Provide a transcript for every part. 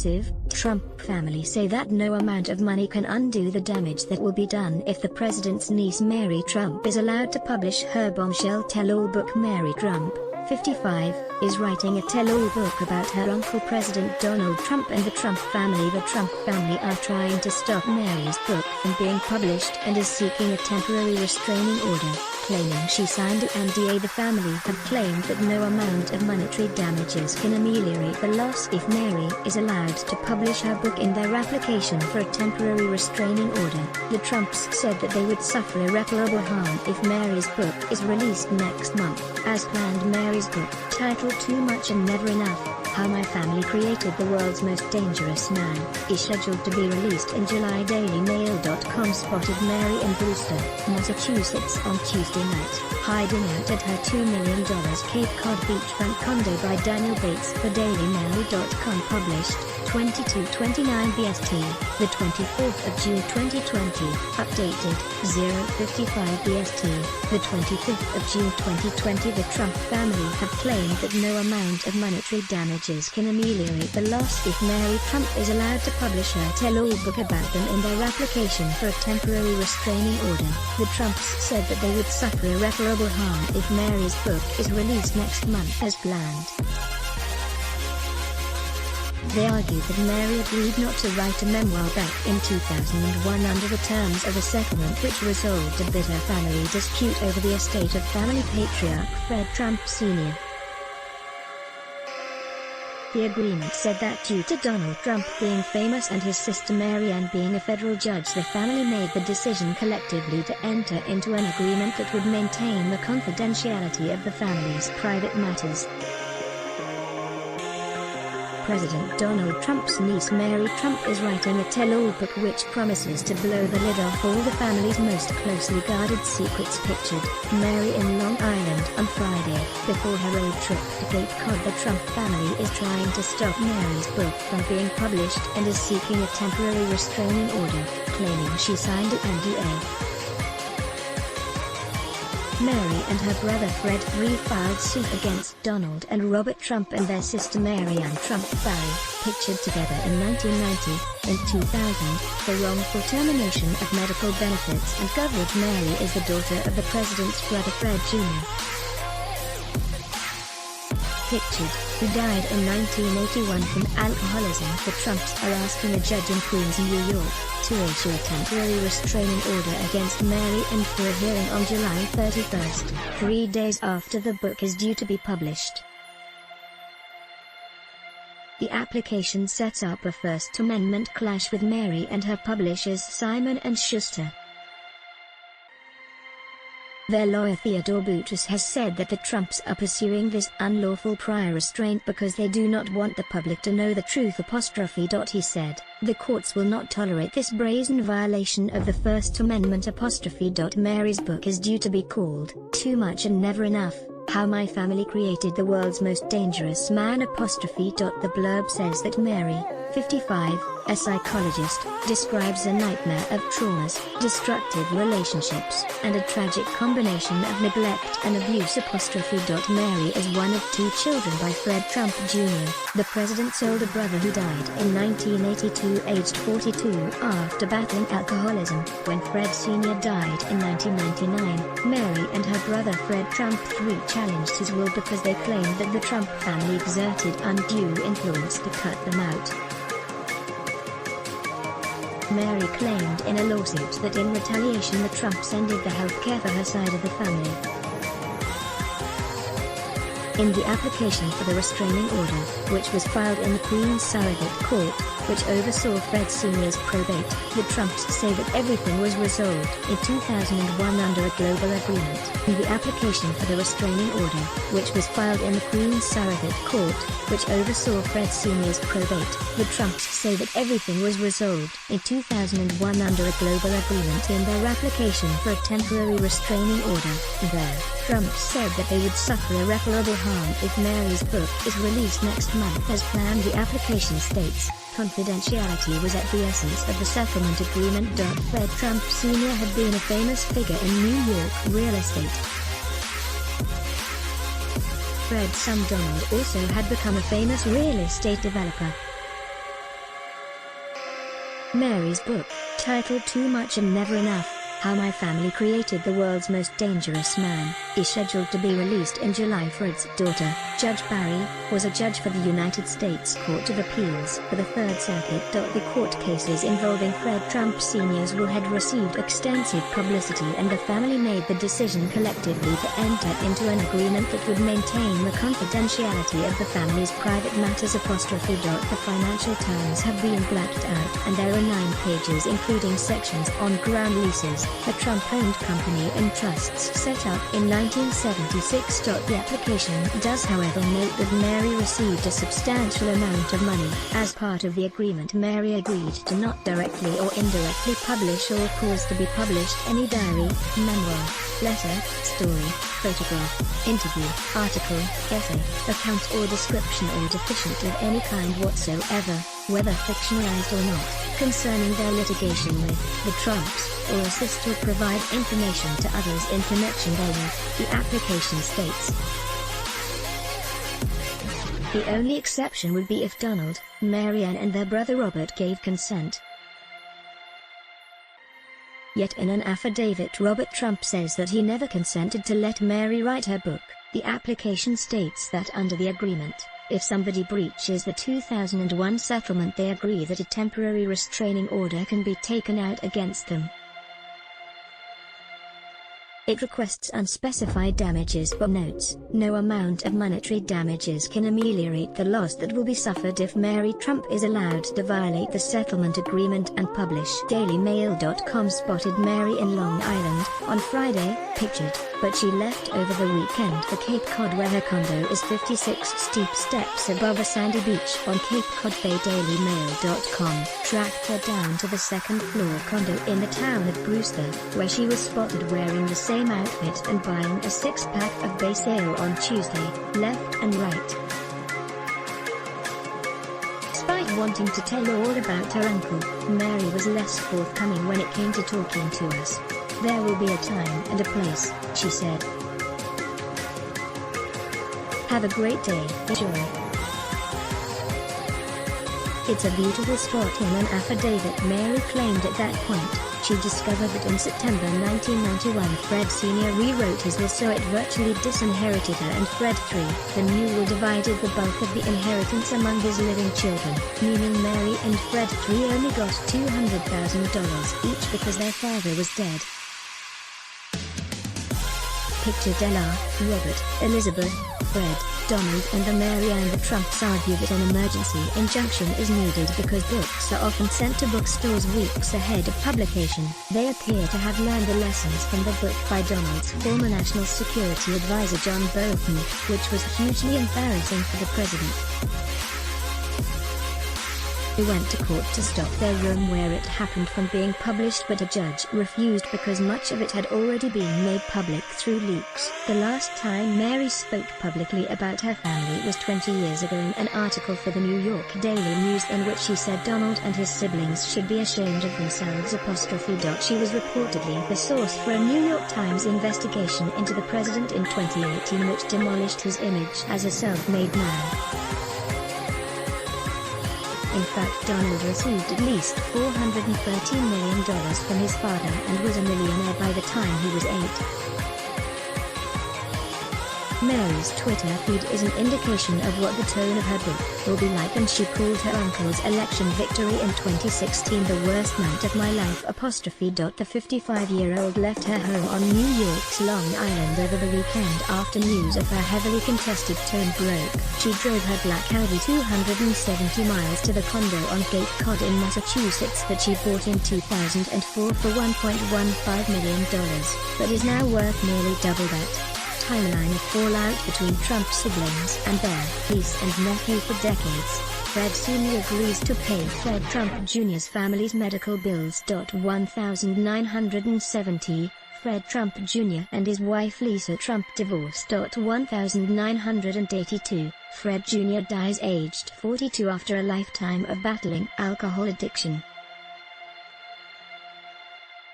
exclusive, Trump family say that no amount of money can undo the damage that will be done if the president's niece Mary Trump is allowed to publish her bombshell tell-all book. Mary Trump, 55, is writing a tell-all book about her uncle President Donald Trump and the Trump family. The Trump family are trying to stop Mary's book from being published and is seeking a temporary restraining order, claiming she signed an NDA. The family have claimed that no amount of monetary damages can ameliorate the loss if Mary is allowed to publish her book. In their application for a temporary restraining order, the Trumps said that they would suffer irreparable harm if Mary's book is released next month. As planned, Mary's book, titled Too Much and Never Enough: How My Family Created the World's Most Dangerous Man, is scheduled to be released in July. DailyMail.com spotted Mary in Brewster, Massachusetts on Tuesday night, hiding out at her $2 million Cape Cod beachfront condo by Daniel Bates. The DailyMail.com published, 22:29 BST, the 24th of June 2020, updated, 0:55 BST, the 25th of June 2020. The Trump family have claimed that no amount of monetary damages can ameliorate the loss if Mary Trump is allowed to publish her tell-all book about them. In their application for a temporary restraining order, the Trumps said that they would suffer irreparable harm if Mary's book is released next month as planned. They argued that Mary agreed not to write a memoir back in 2001 under the terms of a settlement which resolved a bitter family dispute over the estate of family patriarch Fred Trump Sr. The agreement said that due to Donald Trump being famous and his sister Mary Ann being a federal judge, the family made the decision collectively to enter into an agreement that would maintain the confidentiality of the family's private matters. President Donald Trump's niece Mary Trump is writing a tell-all book which promises to blow the lid off all the family's most closely guarded secrets. Pictured, Mary in Long Island on Friday, before her road trip to Cape Cod. The Trump family is trying to stop Mary's book from being published and is seeking a temporary restraining order, claiming she signed an NDA. Mary and her brother Fred filed suit against Donald and Robert Trump and their sister Mary Ann Trump Barry, pictured together in 1990. In 2000, for wrongful termination of medical benefits and coverage. Mary is the daughter of the president's brother Fred Jr. Pictured, who died in 1981 from alcoholism. The Trumps are asking a judge in Queens, New York, to issue a temporary restraining order against Mary Ann for a hearing on July 31st, 3 days after the book is due to be published. The application sets up a First Amendment clash with Mary and her publishers Simon & Schuster. Their lawyer Theodore Boutrous has said that the Trumps are pursuing this unlawful prior restraint because they do not want the public to know the truth. He said, "The courts will not tolerate this brazen violation of the First Amendment." Mary's book is due to be called Too Much and Never Enough: How My Family Created the World's Most Dangerous Man. The blurb says that Mary, 55, a psychologist, describes a nightmare of traumas, destructive relationships, and a tragic combination of neglect and abuse. Mary is one of 2 children by Fred Trump Jr., the president's older brother who died in 1982 aged 42 after battling alcoholism. When Fred Sr. died in 1999, Mary and her brother Fred Trump III challenged his will because they claimed that the Trump family exerted undue influence to cut them out. Mary claimed in a lawsuit that in retaliation the Trumps ended the health care for her side of the family. In the application for the restraining order, which was filed in the Queen's Surrogate Court, which oversaw Fred Sr.'s probate, the Trumps say that everything was resolved in 2001 under a global agreement. In the application for the restraining order, which was filed in the Queen's Surrogate Court, which oversaw Fred Sr.'s probate, the Trumps say that everything was resolved in 2001 under a global agreement. In their application for a temporary restraining order, the Trumps said that they would suffer irreparable harm if Mary's book is released next month as planned. The application states, confidentiality was at the essence of the settlement agreement. Fred Trump Sr. had been a famous figure in New York real estate. Fred's son Donald also had become a famous real estate developer. Mary's book, titled Too Much and Never Enough: How My Family Created the World's Most Dangerous Man, is scheduled to be released in July. Fred's daughter, Judge Barry, was a judge for the United States Court of Appeals for the Third Circuit. The court cases involving Fred Trump Sr.'s will had received extensive publicity, and the family made the decision collectively to enter into an agreement that would maintain the confidentiality of the family's private matters. The Financial Times have been blacked out, and there are 9 pages including sections on ground leases, a Trump-owned company and trusts set up in 1976. The application does however note that Mary received a substantial amount of money. As part of the agreement, Mary agreed to not directly or indirectly publish or cause to be published any diary, memoir, letter, story, photograph, interview, article, essay, account or description or deficient of any kind whatsoever, whether fictionalized or not, concerning their litigation with the Trumps, or assist or provide information to others in connection therewith, the application states. The only exception would be if Donald, Marianne and their brother Robert gave consent. Yet in an affidavit, Robert Trump says that he never consented to let Mary write her book. The application states that under the agreement, if somebody breaches the 2001 settlement, they agree that a temporary restraining order can be taken out against them. It requests unspecified damages but notes, no amount of monetary damages can ameliorate the loss that will be suffered if Mary Trump is allowed to violate the settlement agreement and publish. DailyMail.com spotted Mary in Long Island on Friday, pictured, but she left over the weekend for Cape Cod, where her condo is 56 steep steps above a sandy beach on Cape Cod Bay. DailyMail.com tracked her down to the second-floor condo in the town of Brewster, where she was spotted wearing the same outfit and buying a 6-pack of base ale on Tuesday, left and right. Despite wanting to tell all about her uncle, Mary was less forthcoming when it came to talking to us. "There will be a time and a place," she said. "Have a great day, enjoy. It's a beautiful spot." In an affidavit, Mary claimed at that point, she discovered that in September 1991 Fred Sr. rewrote his will so it virtually disinherited her and Fred III. The new will divided the bulk of the inheritance among his living children, meaning Mary and Fred III only got $200,000 each because their father was dead. Pictured Ella, Robert, Elizabeth, Fred, Donald and the Marianne. The Trumps argue that an emergency injunction is needed because books are often sent to bookstores weeks ahead of publication. They appear to have learned the lessons from the book by Donald's former National Security Advisor John Bolton, which was hugely embarrassing for the president. They went to court to stop their room where it happened from being published, but a judge refused because much of it had already been made public through leaks. The last time Mary spoke publicly about her family was 20 years ago in an article for the New York Daily News in which she said Donald and his siblings should be ashamed of themselves. She was reportedly the source for a New York Times investigation into the president in 2018 which demolished his image as a self-made man. In fact, Donald received at least $413 million from his father and was a millionaire by the time he was 8. Mary's Twitter feed is an indication of what the tone of her book will be like, and she called her uncle's election victory in 2016 the worst night of my life. The 55-year-old left her home on New York's Long Island over the weekend after news of her heavily contested turn broke. She drove her black Audi 270 miles to the condo on Cape Cod in Massachusetts that she bought in 2004 for $1.15 million, but is now worth nearly double that. Timeline of fallout between Trump siblings and their niece and nephew for decades. Fred Sr. agrees to pay Fred Trump Jr.'s family's medical bills. 1970, Fred Trump Jr. and his wife Lisa Trump divorce. 1982, Fred Jr. dies aged 42 after a lifetime of battling alcohol addiction.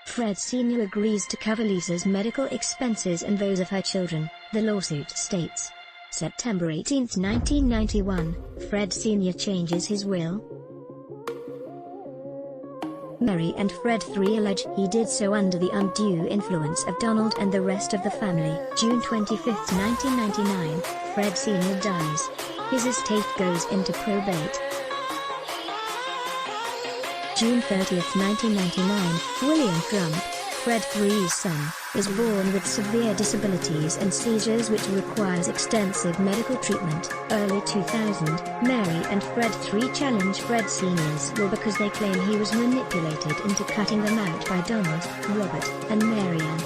Fred Sr. agrees to cover Lisa's medical expenses and those of her children, the lawsuit states. September 18, 1991, Fred Sr. changes his will. Mary and Fred III allege he did so under the undue influence of Donald and the rest of the family. June 25, 1999, Fred Sr. dies. His estate goes into probate. June 30, 1999, William Trump, Fred III's son, is born with severe disabilities and seizures which requires extensive medical treatment. Early 2000, Mary and Fred III challenge Fred Sr.'s will because they claim he was manipulated into cutting them out by Donald, Robert, and Marianne.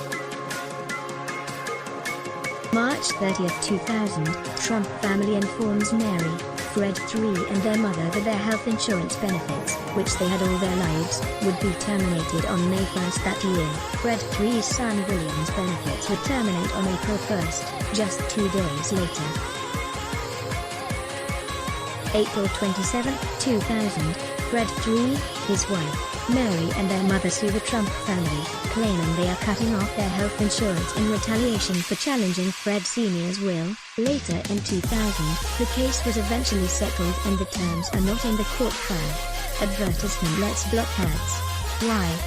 March 30, 2000, Trump family informs Mary, Fred III and their mother that their health insurance benefits, which they had all their lives, would be terminated on May 1 that year. Fred III's son William's benefits would terminate on April 1, just 2 days later. April 27, 2000, Fred III, his wife, Mary and their mother sue the Trump family, claiming they are cutting off their health insurance in retaliation for challenging Fred Sr.'s will. Later in 2000, the case was eventually settled and the terms are not in the court file. Advertisement: let's block ads. Why?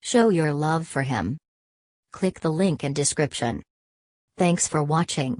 Show your love for him. Click the link in description. Thanks for watching.